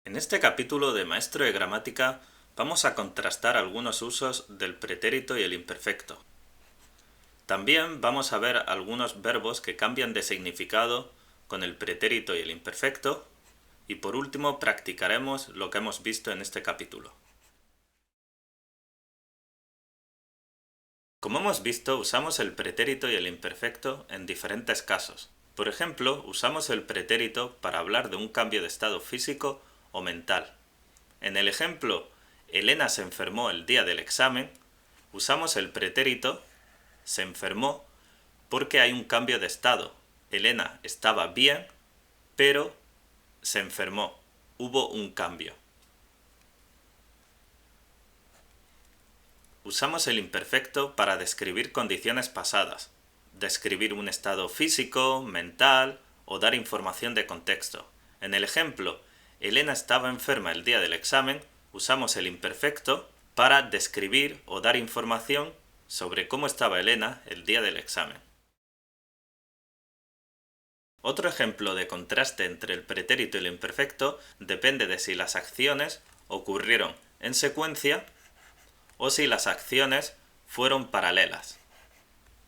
En este capítulo de Maestro de Gramática vamos a contrastar algunos usos del pretérito y el imperfecto. También vamos a ver algunos verbos que cambian de significado con el pretérito y el imperfecto. Y por último practicaremos lo que hemos visto en este capítulo. Como hemos visto, usamos el pretérito y el imperfecto en diferentes casos. Por ejemplo, usamos el pretérito para hablar de un cambio de estado físico o mental. En el ejemplo, Elena se enfermó el día del examen, usamos el pretérito se enfermó porque hay un cambio de estado. Elena estaba bien, pero se enfermó. Hubo un cambio. Usamos el imperfecto para describir condiciones pasadas, describir un estado físico, mental o dar información de contexto. En el ejemplo, Elena estaba enferma el día del examen, usamos el imperfecto para describir o dar información sobre cómo estaba Elena el día del examen. Otro ejemplo de contraste entre el pretérito y el imperfecto depende de si las acciones ocurrieron en secuencia o si las acciones fueron paralelas.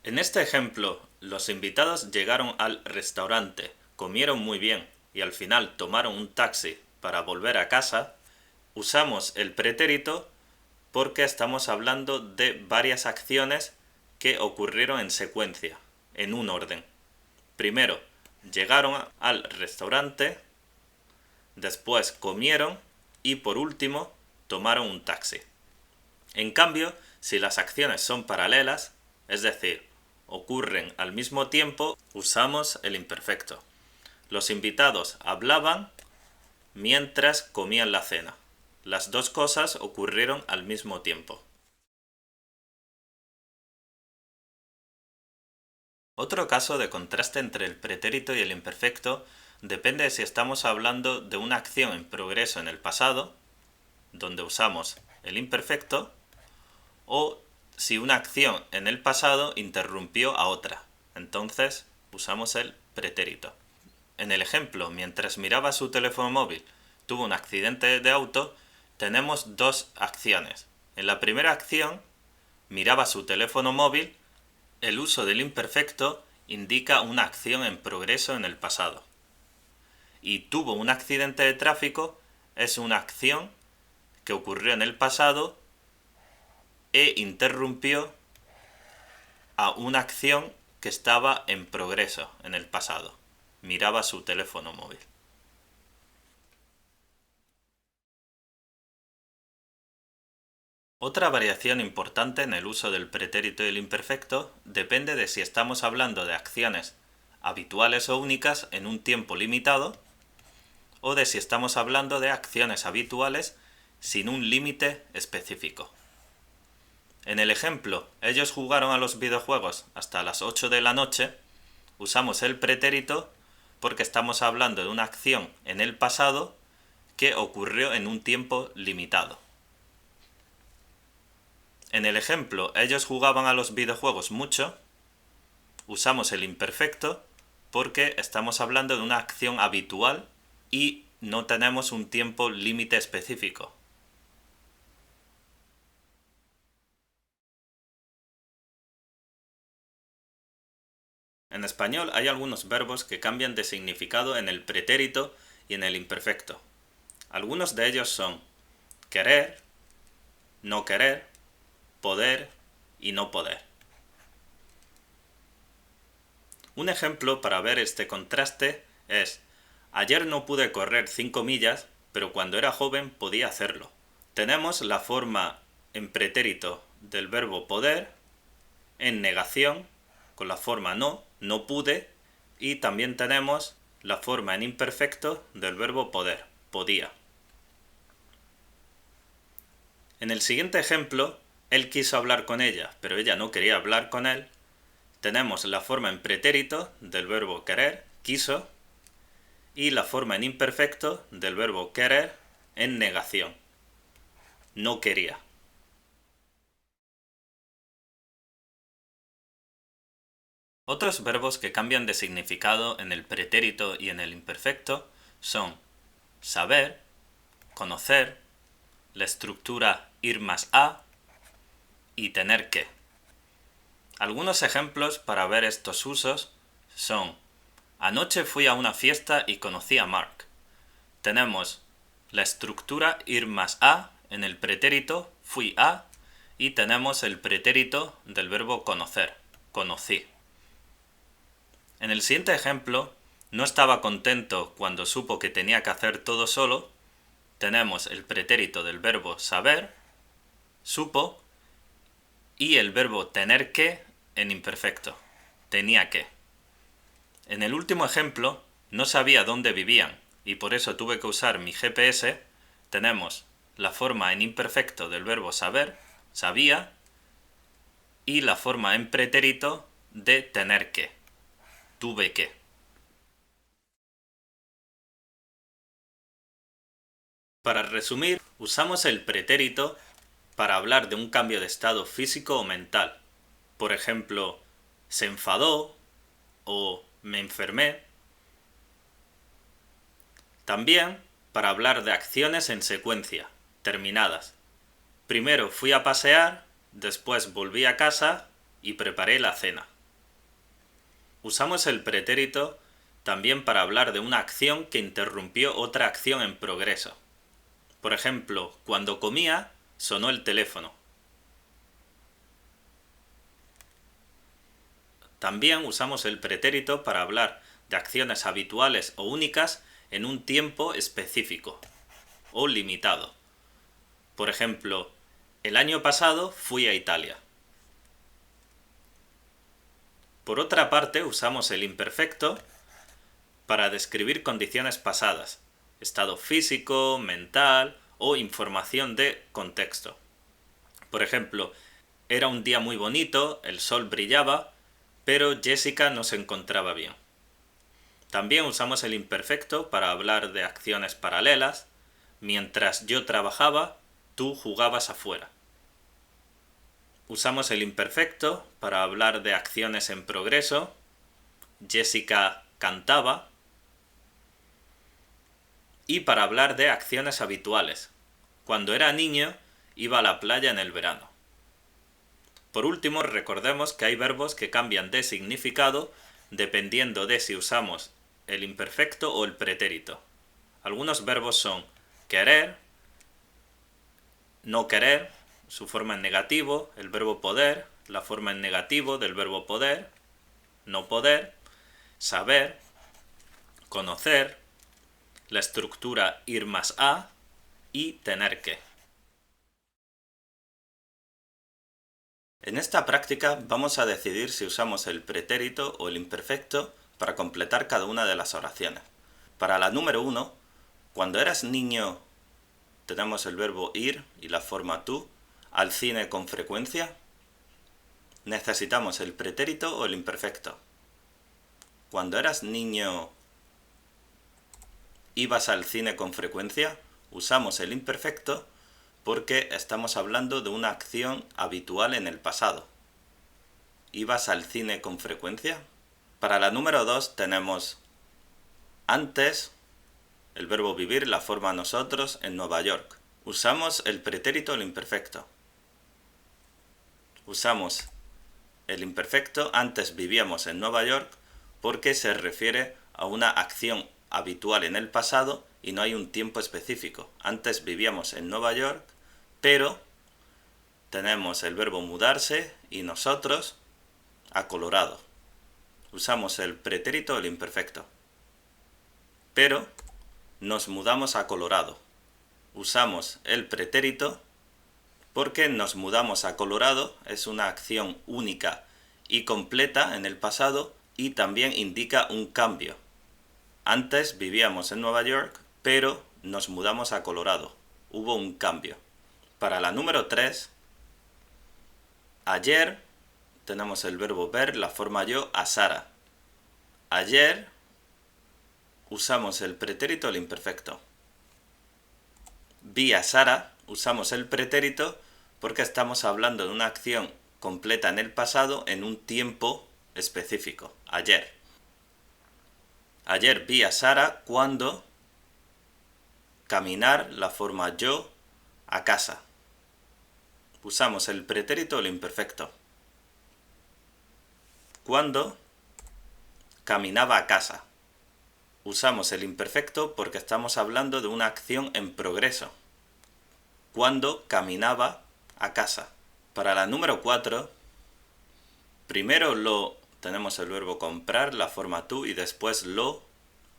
En este ejemplo, los invitados llegaron al restaurante, comieron muy bien y al final tomaron un taxi para volver a casa. Usamos el pretérito porque estamos hablando de varias acciones que ocurrieron en secuencia, en un orden. Primero, llegaron al restaurante, después comieron y por último, tomaron un taxi. En cambio, si las acciones son paralelas, es decir, ocurren al mismo tiempo, usamos el imperfecto. Los invitados hablaban mientras comían la cena. Las dos cosas ocurrieron al mismo tiempo. Otro caso de contraste entre el pretérito y el imperfecto depende de si estamos hablando de una acción en progreso en el pasado, donde usamos el imperfecto, o si una acción en el pasado interrumpió a otra. Entonces usamos el pretérito. En el ejemplo, mientras miraba su teléfono móvil, tuvo un accidente de auto, tenemos dos acciones. En la primera acción, miraba su teléfono móvil, el uso del imperfecto indica una acción en progreso en el pasado. Y tuvo un accidente de tráfico es una acción que ocurrió en el pasado e interrumpió a una acción que estaba en progreso en el pasado. Miraba su teléfono móvil. Otra variación importante en el uso del pretérito y el imperfecto depende de si estamos hablando de acciones habituales o únicas en un tiempo limitado o de si estamos hablando de acciones habituales sin un límite específico. En el ejemplo, ellos jugaron a los videojuegos hasta las 8 de la noche, usamos el pretérito porque estamos hablando de una acción en el pasado que ocurrió en un tiempo limitado. En el ejemplo, ellos jugaban a los videojuegos mucho, usamos el imperfecto porque estamos hablando de una acción habitual y no tenemos un tiempo límite específico. En español hay algunos verbos que cambian de significado en el pretérito y en el imperfecto. Algunos de ellos son querer, no querer, poder y no poder. Un ejemplo para ver este contraste es: ayer no pude correr 5 millas, pero cuando era joven podía hacerlo. Tenemos la forma en pretérito del verbo poder, en negación, con la forma no, no pude, y también tenemos la forma en imperfecto del verbo poder, podía. En el siguiente ejemplo, él quiso hablar con ella, pero ella no quería hablar con él. Tenemos la forma en pretérito del verbo querer, quiso, y la forma en imperfecto del verbo querer en negación, no quería. Otros verbos que cambian de significado en el pretérito y en el imperfecto son saber, conocer, la estructura ir más a y tener que. Algunos ejemplos para ver estos usos son: anoche fui a una fiesta y conocí a Mark. Tenemos la estructura ir más a en el pretérito fui a y tenemos el pretérito del verbo conocer, conocí. En el siguiente ejemplo, no estaba contento cuando supo que tenía que hacer todo solo. Tenemos el pretérito del verbo saber, supo, y el verbo tener que en imperfecto, tenía que. En el último ejemplo, no sabía dónde vivían y por eso tuve que usar mi GPS. Tenemos la forma en imperfecto del verbo saber, sabía, y la forma en pretérito de tener que, tuve que. Para resumir, usamos el pretérito para hablar de un cambio de estado físico o mental. Por ejemplo, se enfadó o me enfermé. También para hablar de acciones en secuencia, terminadas. Primero fui a pasear, después volví a casa y preparé la cena. Usamos el pretérito también para hablar de una acción que interrumpió otra acción en progreso. Por ejemplo, cuando comía, sonó el teléfono. También usamos el pretérito para hablar de acciones habituales o únicas en un tiempo específico o limitado. Por ejemplo, el año pasado fui a Italia. Por otra parte, usamos el imperfecto para describir condiciones pasadas, estado físico, mental o información de contexto. Por ejemplo, era un día muy bonito, el sol brillaba, pero Jessica no se encontraba bien. También usamos el imperfecto para hablar de acciones paralelas. Mientras yo trabajaba, tú jugabas afuera. Usamos el imperfecto para hablar de acciones en progreso. Jessica cantaba. Y para hablar de acciones habituales. Cuando era niño, iba a la playa en el verano. Por último, recordemos que hay verbos que cambian de significado dependiendo de si usamos el imperfecto o el pretérito. Algunos verbos son querer, no querer, su forma en negativo, el verbo poder, la forma en negativo del verbo poder, no poder, saber, conocer, la estructura ir más a y tener que. En esta práctica vamos a decidir si usamos el pretérito o el imperfecto para completar cada una de las oraciones. Para la número 1, cuando eras niño, tenemos el verbo ir y la forma tú, al cine con frecuencia. Necesitamos el pretérito o el imperfecto. Cuando eras niño, ibas al cine con frecuencia, usamos el imperfecto porque estamos hablando de una acción habitual en el pasado. ¿Ibas al cine con frecuencia? Para la número 2 tenemos antes, el verbo vivir, la forma nosotros, en Nueva York. Usamos el pretérito o el imperfecto. Usamos el imperfecto antes vivíamos en Nueva York porque se refiere a una acción habitual en el pasado y no hay un tiempo específico. Antes vivíamos en Nueva York, pero tenemos el verbo mudarse y nosotros a Colorado. Usamos el pretérito o el imperfecto. Pero nos mudamos a Colorado. Usamos el pretérito porque nos mudamos a Colorado, es una acción única y completa en el pasado y también indica un cambio. Antes vivíamos en Nueva York, pero nos mudamos a Colorado. Hubo un cambio. Para la número 3, ayer, tenemos el verbo ver, la forma yo, a Sara. Ayer usamos el pretérito o el imperfecto. Vi a Sara, usamos el pretérito porque estamos hablando de una acción completa en el pasado en un tiempo específico, ayer. Ayer vi a Sara cuando caminar, la forma yo, a casa. Usamos el pretérito o el imperfecto. Cuando caminaba a casa. Usamos el imperfecto porque estamos hablando de una acción en progreso. Cuando caminaba a casa. Para la número 4, primero tenemos el verbo comprar, la forma tú, y después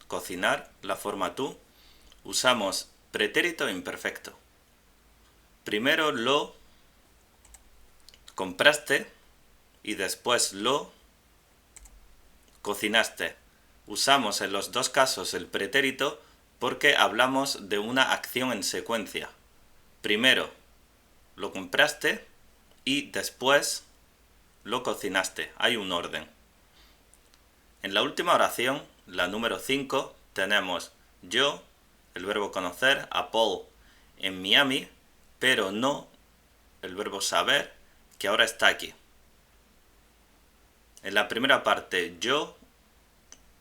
cocinar, la forma tú. Usamos pretérito imperfecto. Primero compraste y después cocinaste. Usamos en los dos casos el pretérito porque hablamos de una acción en secuencia. Primero lo compraste y después lo cocinaste. Hay un orden. En la última oración, la número 5, tenemos yo, el verbo conocer, a Paul en Miami, pero no el verbo saber, que ahora está aquí. En la primera parte, yo,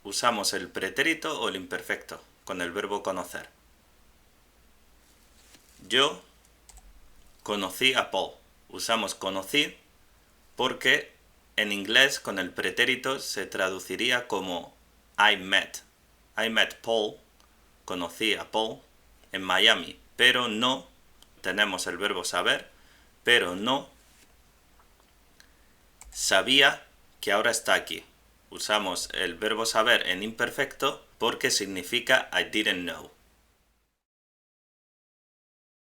usamos el pretérito o el imperfecto con el verbo conocer. Yo conocí a Paul. Usamos conocí porque en inglés con el pretérito se traduciría como I met. I met Paul, conocí a Paul en Miami, pero no tenemos el verbo saber, pero no sabía que ahora está aquí. Usamos el verbo saber en imperfecto porque significa I didn't know.